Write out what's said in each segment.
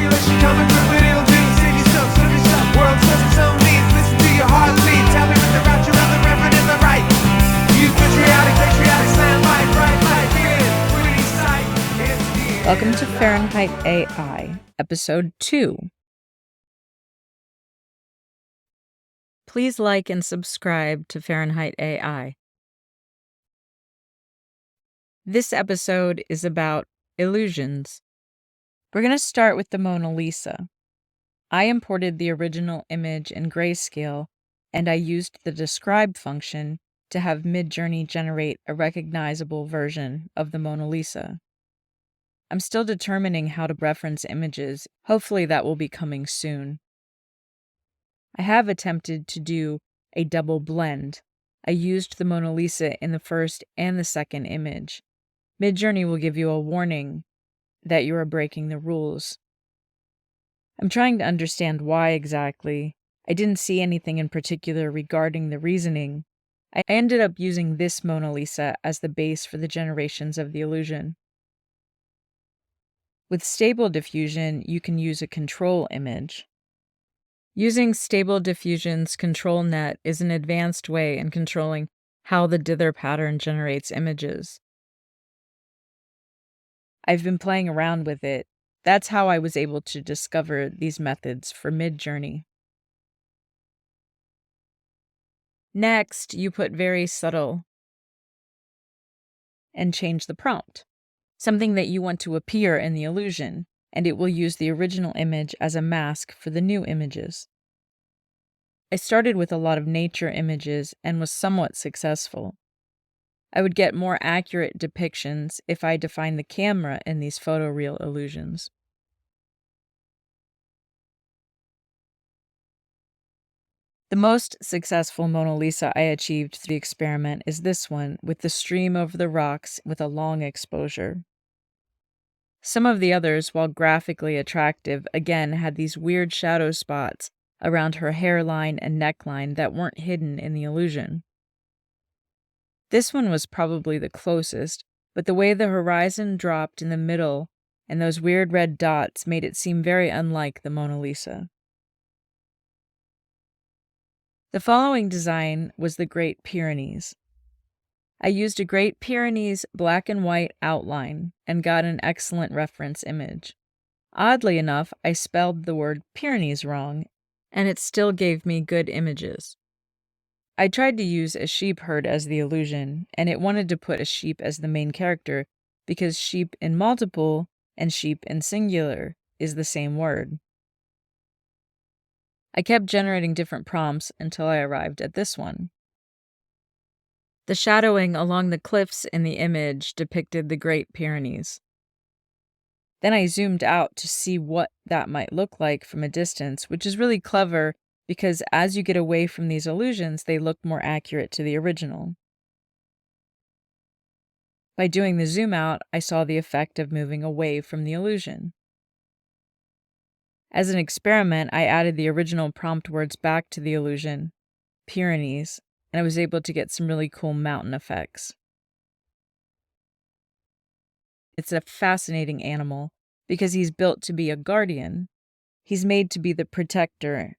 population coming through, but it'll do. City stuff, city stuff. World serves its own needs. Listen to your heartbeat. Tell me when the rapture of the reverend is the right. Use patriotic slam light, bright light, period. Pretty sight. It's the end. Welcome to Fahrenheit AI, Episode 2. Please like and subscribe to Fahrenheit AI. This episode is about illusions. We're going to start with the Mona Lisa. I imported the original image in grayscale, and I used the describe function to have MidJourney generate a recognizable version of the Mona Lisa. I'm still determining how to reference images. Hopefully that will be coming soon. I have attempted to do a double blend. I used the Mona Lisa in the first and the second image. MidJourney will give you a warning that you are breaking the rules. I'm trying to understand why exactly. I didn't see anything in particular regarding the reasoning. I ended up using this Mona Lisa as the base for the generations of the illusion. With Stable Diffusion, you can use a control image. Using Stable Diffusion's control net is an advanced way in controlling how the dither pattern generates images. I've been playing around with it. That's how I was able to discover these methods for MidJourney. Next, you put very subtle and change the prompt, something that you want to appear in the illusion, and it will use the original image as a mask for the new images. I started with a lot of nature images and was somewhat successful. I would get more accurate depictions if I defined the camera in these photoreal illusions. The most successful Mona Lisa I achieved through the experiment is this one, with the stream over the rocks with a long exposure. Some of the others, while graphically attractive, again had these weird shadow spots around her hairline and neckline that weren't hidden in the illusion. This one was probably the closest, but the way the horizon dropped in the middle and those weird red dots made it seem very unlike the Mona Lisa. The following design was the Great Pyrenees. I used a Great Pyrenees black and white outline and got an excellent reference image. Oddly enough, I spelled the word Pyrenees wrong, and it still gave me good images. I tried to use a sheep herd as the illusion, and it wanted to put a sheep as the main character because sheep in multiple and sheep in singular is the same word. I kept generating different prompts until I arrived at this one. The shadowing along the cliffs in the image depicted the Great Pyrenees. Then I zoomed out to see what that might look like from a distance, which is really clever because as you get away from these illusions, they look more accurate to the original. By doing the zoom out, I saw the effect of moving away from the illusion. As an experiment, I added the original prompt words back to the illusion, Pyrenees, and I was able to get some really cool mountain effects. It's a fascinating animal because he's built to be a guardian. He's made to be the protector.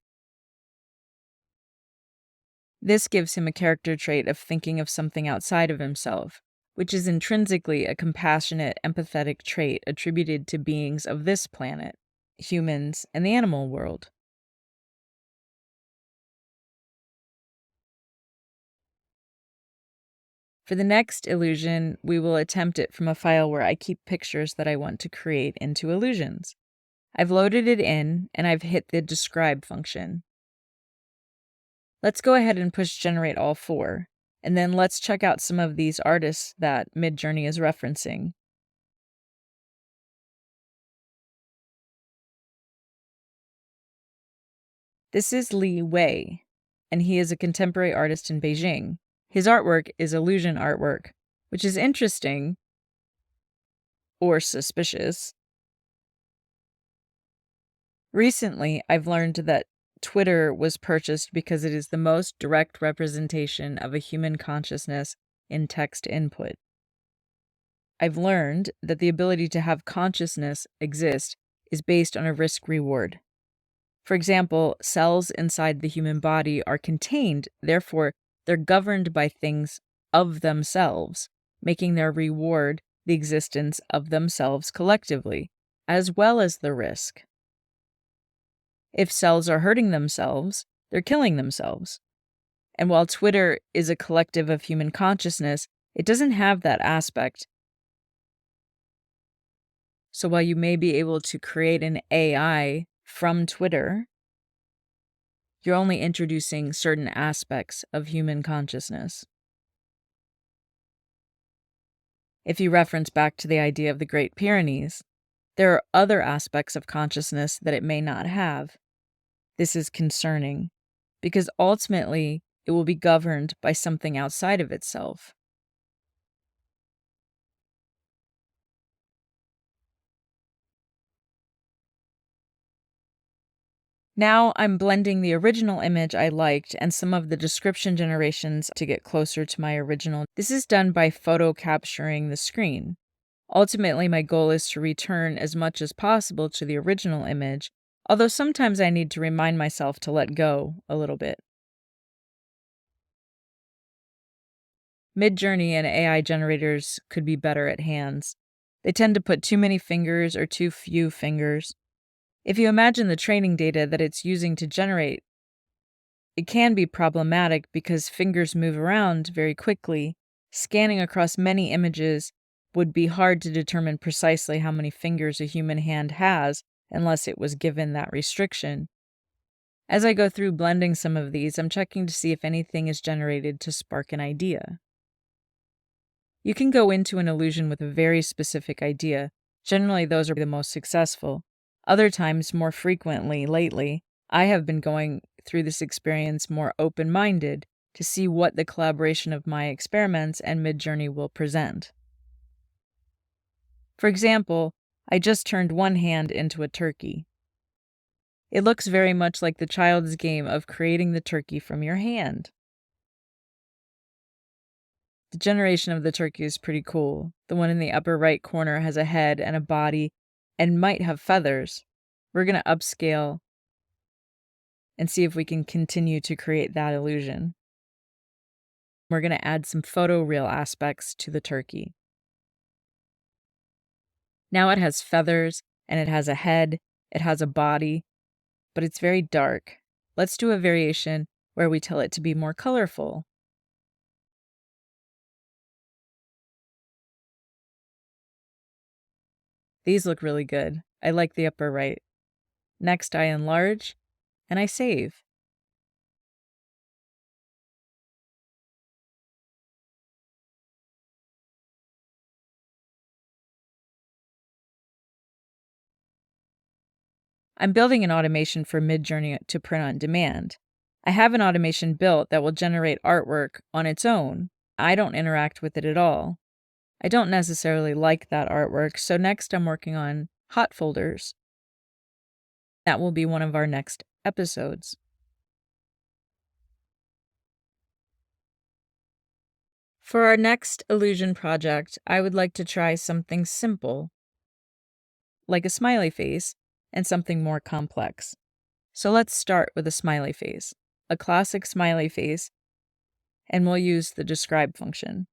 This gives him a character trait of thinking of something outside of himself, which is intrinsically a compassionate, empathetic trait attributed to beings of this planet, humans, and the animal world. For the next illusion, we will attempt it from a file where I keep pictures that I want to create into illusions. I've loaded it in, and I've hit the describe function. Let's go ahead and push generate all 4, and then let's check out some of these artists that MidJourney is referencing. This is Li Wei, and he is a contemporary artist in Beijing. His artwork is illusion artwork, which is interesting or suspicious. Recently, I've learned that Twitter was purchased because it is the most direct representation of a human consciousness in text input. I've learned that the ability to have consciousness exist is based on a risk reward. For example, cells inside the human body are contained, therefore, they're governed by things of themselves, making their reward the existence of themselves collectively, as well as the risk. If cells are hurting themselves, they're killing themselves. And while Twitter is a collective of human consciousness, it doesn't have that aspect. So while you may be able to create an AI from Twitter, you're only introducing certain aspects of human consciousness. If you reference back to the idea of the Great Pyrenees, there are other aspects of consciousness that it may not have. This is concerning, because ultimately it will be governed by something outside of itself. Now I'm blending the original image I liked and some of the description generations to get closer to my original. This is done by photo capturing the screen. Ultimately, my goal is to return as much as possible to the original image, although sometimes I need to remind myself to let go a little bit. MidJourney and AI generators could be better at hands. They tend to put too many fingers or too few fingers. If you imagine the training data that it's using to generate, it can be problematic because fingers move around very quickly. Scanning across many images would be hard to determine precisely how many fingers a human hand has unless it was given that restriction. As I go through blending some of these, I'm checking to see if anything is generated to spark an idea. You can go into an illusion with a very specific idea. Generally, those are the most successful. Other times, more frequently lately, I have been going through this experience more open-minded to see what the collaboration of my experiments and MidJourney will present. For example, I just turned one hand into a turkey. It looks very much like the child's game of creating the turkey from your hand. The generation of the turkey is pretty cool. The one in the upper right corner has a head and a body and might have feathers. We're going to upscale and see if we can continue to create that illusion. We're going to add some photoreal aspects to the turkey. Now it has feathers and it has a head, it has a body, but it's very dark. Let's do a variation where we tell it to be more colorful. These look really good. I like the upper right. Next, I enlarge and I save. I'm building an automation for MidJourney to print on demand. I have an automation built that will generate artwork on its own. I don't interact with it at all. I don't necessarily like that artwork, so next I'm working on hot folders. That will be one of our next episodes. For our next illusion project, I would like to try something simple, like a smiley face, and something more complex. So let's start with a smiley face, a classic smiley face, and we'll use the describe function.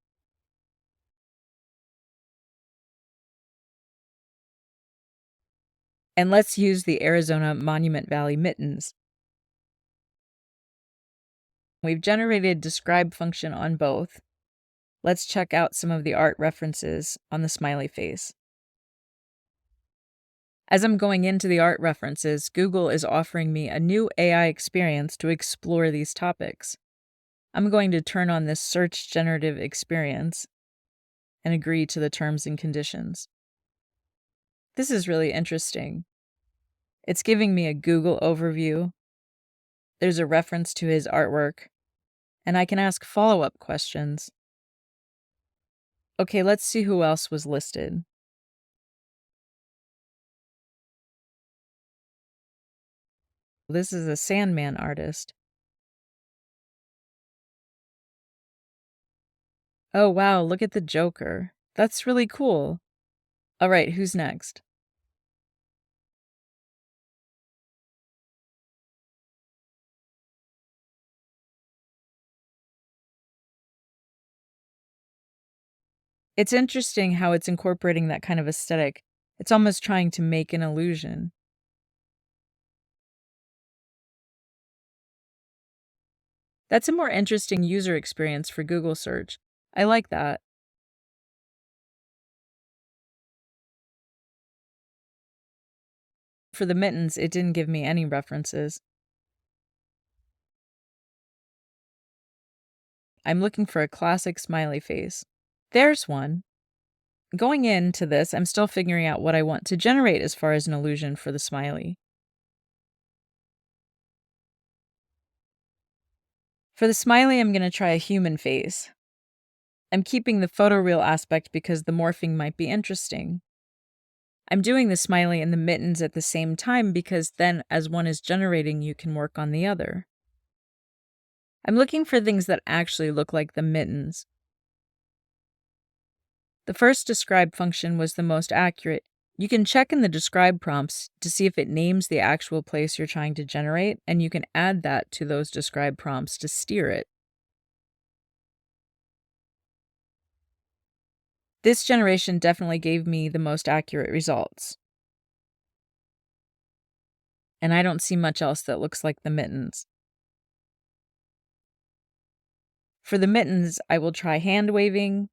And let's use the Arizona Monument Valley mittens. We've generated describe function on both. Let's check out some of the art references on the smiley face. As I'm going into the art references, Google is offering me a new AI experience to explore these topics. I'm going to turn on this search generative experience and agree to the terms and conditions. This is really interesting. It's giving me a Google overview. There's a reference to his artwork, and I can ask follow-up questions. Okay, let's see who else was listed. This is a Sandman artist. Oh wow, look at the Joker. That's really cool. All right, who's next? It's interesting how it's incorporating that kind of aesthetic. It's almost trying to make an illusion. That's a more interesting user experience for Google search. I like that. For the mittens, it didn't give me any references. I'm looking for a classic smiley face. There's one. Going into this, I'm still figuring out what I want to generate as far as an illusion for the smiley. For the smiley, I'm going to try a human face. I'm keeping the photoreal aspect because the morphing might be interesting. I'm doing the smiley and the mittens at the same time because then, as one is generating, you can work on the other. I'm looking for things that actually look like the mittens. The first describe function was the most accurate. You can check in the describe prompts to see if it names the actual place you're trying to generate, and you can add that to those describe prompts to steer it. This generation definitely gave me the most accurate results. And I don't see much else that looks like the mittens. For the mittens, I will try hand waving,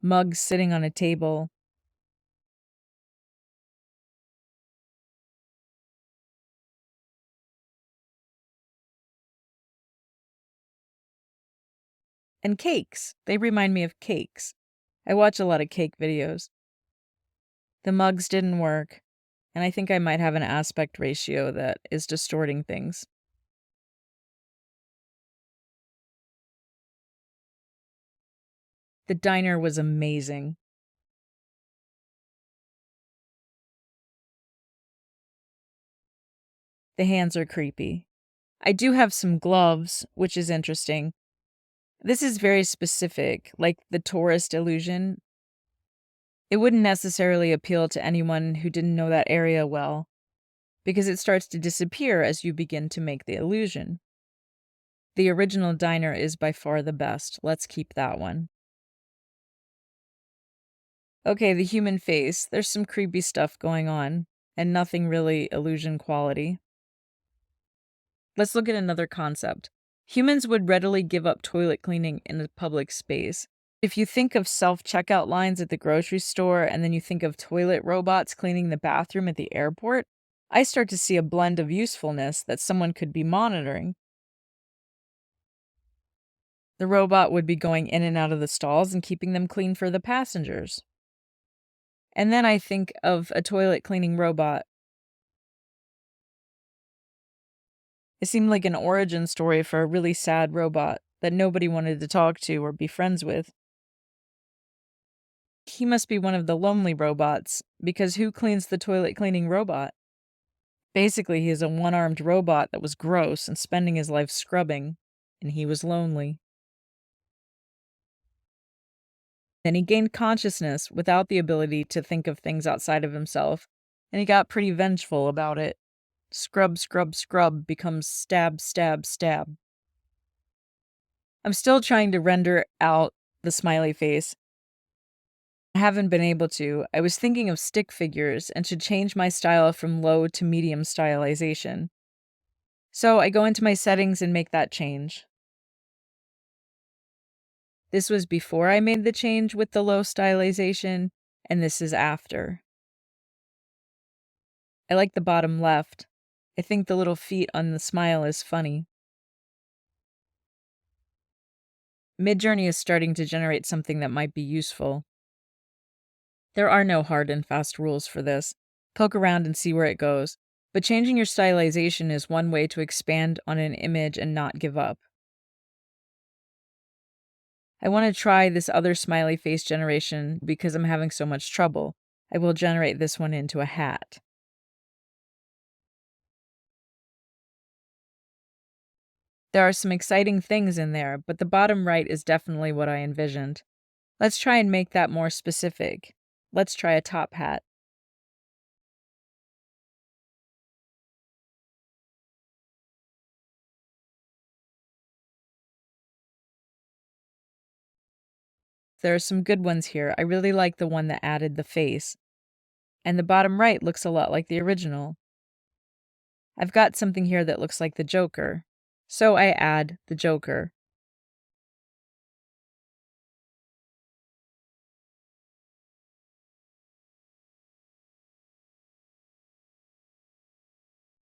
mugs sitting on a table, and cakes. They remind me of cakes. I watch a lot of cake videos. The mugs didn't work, and I think I might have an aspect ratio that is distorting things. The diner was amazing. The hands are creepy. I do have some gloves, which is interesting. This is very specific, like the tourist illusion. It wouldn't necessarily appeal to anyone who didn't know that area well, because it starts to disappear as you begin to make the illusion. The original diner is by far the best. Let's keep that one. Okay, the human face. There's some creepy stuff going on, and nothing really illusion quality. Let's look at another concept. Humans would readily give up toilet cleaning in a public space. If you think of self-checkout lines at the grocery store and then you think of toilet robots cleaning the bathroom at the airport, I start to see a blend of usefulness that someone could be monitoring. The robot would be going in and out of the stalls and keeping them clean for the passengers. And then I think of a toilet cleaning robot. It seemed like an origin story for a really sad robot that nobody wanted to talk to or be friends with. He must be one of the lonely robots, because who cleans the toilet cleaning robot? Basically, he is a one-armed robot that was gross and spending his life scrubbing, and he was lonely. Then he gained consciousness without the ability to think of things outside of himself, and he got pretty vengeful about it. Scrub, scrub, scrub becomes stab, stab, stab. I'm still trying to render out the smiley face. I haven't been able to. I was thinking of stick figures and should change my style from low to medium stylization. So I go into my settings and make that change. This was before I made the change with the low stylization, and this is after. I like the bottom left. I think the little feet on the smile is funny. MidJourney is starting to generate something that might be useful. There are no hard and fast rules for this. Poke around and see where it goes. But changing your stylization is one way to expand on an image and not give up. I want to try this other smiley face generation because I'm having so much trouble. I will generate this one into a hat. There are some exciting things in there, but the bottom right is definitely what I envisioned. Let's try and make that more specific. Let's try a top hat. There are some good ones here. I really like the one that added the face. And the bottom right looks a lot like the original. I've got something here that looks like the Joker, so I add the Joker.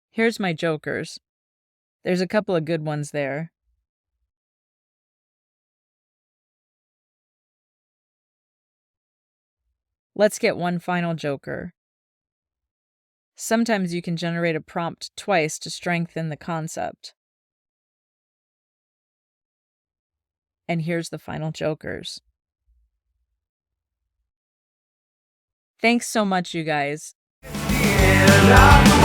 Here's my Jokers. There's a couple of good ones there. Let's get one final Joker. Sometimes you can generate a prompt twice to strengthen the concept. And here's the final Jokers. Thanks so much, you guys. And